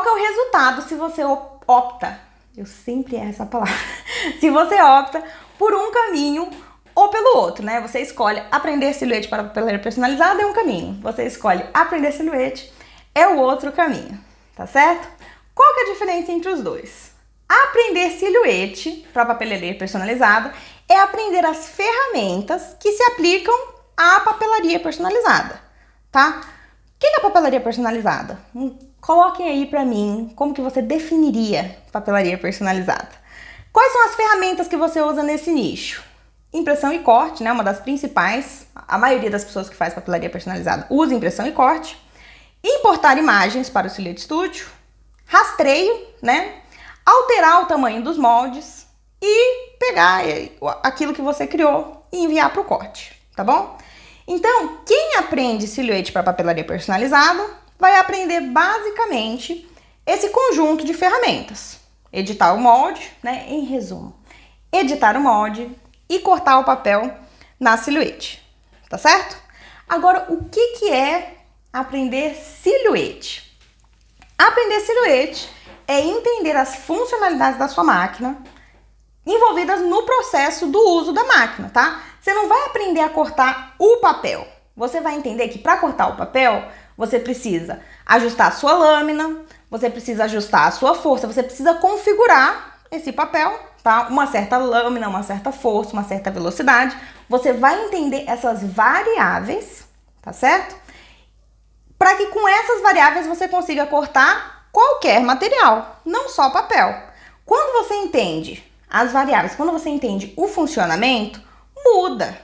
que é o resultado se você opta, eu sempre erro essa palavra, se você opta por um caminho ou pelo outro, né? Você escolhe aprender silhuete para papelaria personalizada é um caminho, você escolhe aprender silhuete é o outro caminho, tá certo? Qual que é a diferença entre os dois? Aprender silhuete para papelaria personalizada é aprender as ferramentas que se aplicam à papelaria personalizada, tá? O que é papelaria personalizada? Coloquem aí pra mim como que você definiria papelaria personalizada. Quais são as ferramentas que você usa nesse nicho? Impressão e corte, né? Uma das principais. A maioria das pessoas que faz papelaria personalizada usa impressão e corte. Importar imagens para o Silhouette Studio. Rastreio, né? Alterar o tamanho dos moldes e pegar aquilo que você criou e enviar para o corte, tá bom? Então, quem aprende silhuete para papelaria personalizada vai aprender basicamente esse conjunto de ferramentas. Editar o molde, né? Em resumo, editar o molde e cortar o papel na silhuete, tá certo? Agora, o que é aprender silhuete? Aprender silhuete é entender as funcionalidades da sua máquina envolvidas no processo do uso da máquina, tá? Você não vai aprender a cortar o papel. Você vai entender que para cortar o papel, você precisa ajustar a sua lâmina, você precisa ajustar a sua força, você precisa configurar esse papel, tá? Uma certa lâmina, uma certa força, uma certa velocidade. Você vai entender essas variáveis, tá certo? Para que com essas variáveis você consiga cortar qualquer material, não só papel. Quando você entende as variáveis, quando você entende o funcionamento, muda,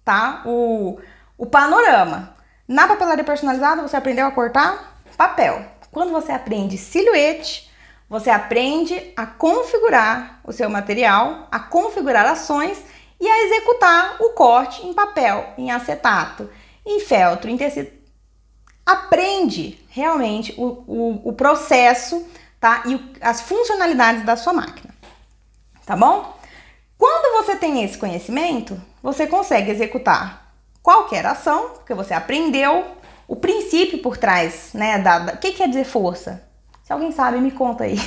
tá? O panorama. Na papelaria personalizada, você aprendeu a cortar papel. Quando você aprende silhuete, você aprende a configurar o seu material, a configurar ações e a executar o corte em papel, em acetato, em feltro, em tecido. Aprende realmente o processo, tá? E as funcionalidades da sua máquina, tá bom? Quando você tem esse conhecimento, você consegue executar qualquer ação, porque você aprendeu o princípio por trás, né? O que quer dizer força? Se alguém sabe, me conta aí.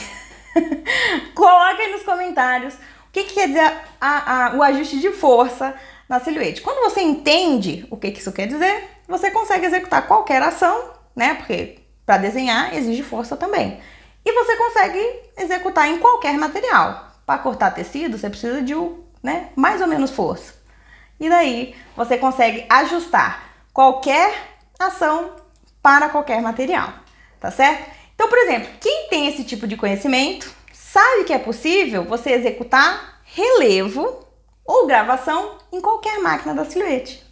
Coloca aí nos comentários o que quer dizer o ajuste de força na silhuete. Quando você entende o que isso quer dizer, você consegue executar qualquer ação, né? Porque para desenhar exige força também. E você consegue executar em qualquer material. Para cortar tecido, você precisa de mais ou menos força. E daí você consegue ajustar qualquer ação para qualquer material, tá certo? Então, por exemplo, quem tem esse tipo de conhecimento sabe que é possível você executar relevo ou gravação em qualquer máquina da silhuete.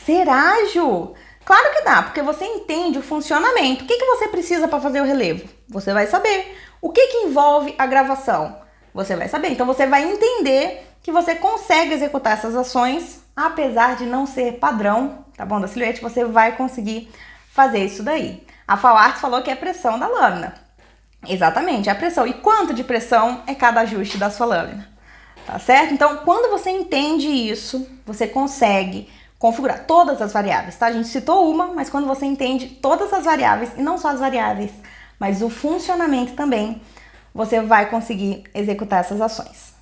Será, Ju? Claro que dá, porque você entende o funcionamento. O que você precisa para fazer o relevo? Você vai saber. O que envolve a gravação? Você vai saber. Então, você vai entender que você consegue executar essas ações, apesar de não ser padrão, tá bom? Da silhuete, você vai conseguir fazer isso daí. A Fauarts falou que é pressão da lâmina. Exatamente, é a pressão. E quanto de pressão é cada ajuste da sua lâmina? Tá certo? Então, quando você entende isso, você consegue configurar todas as variáveis, tá? A gente citou uma, mas quando você entende todas as variáveis, e não só as variáveis, mas o funcionamento também, você vai conseguir executar essas ações.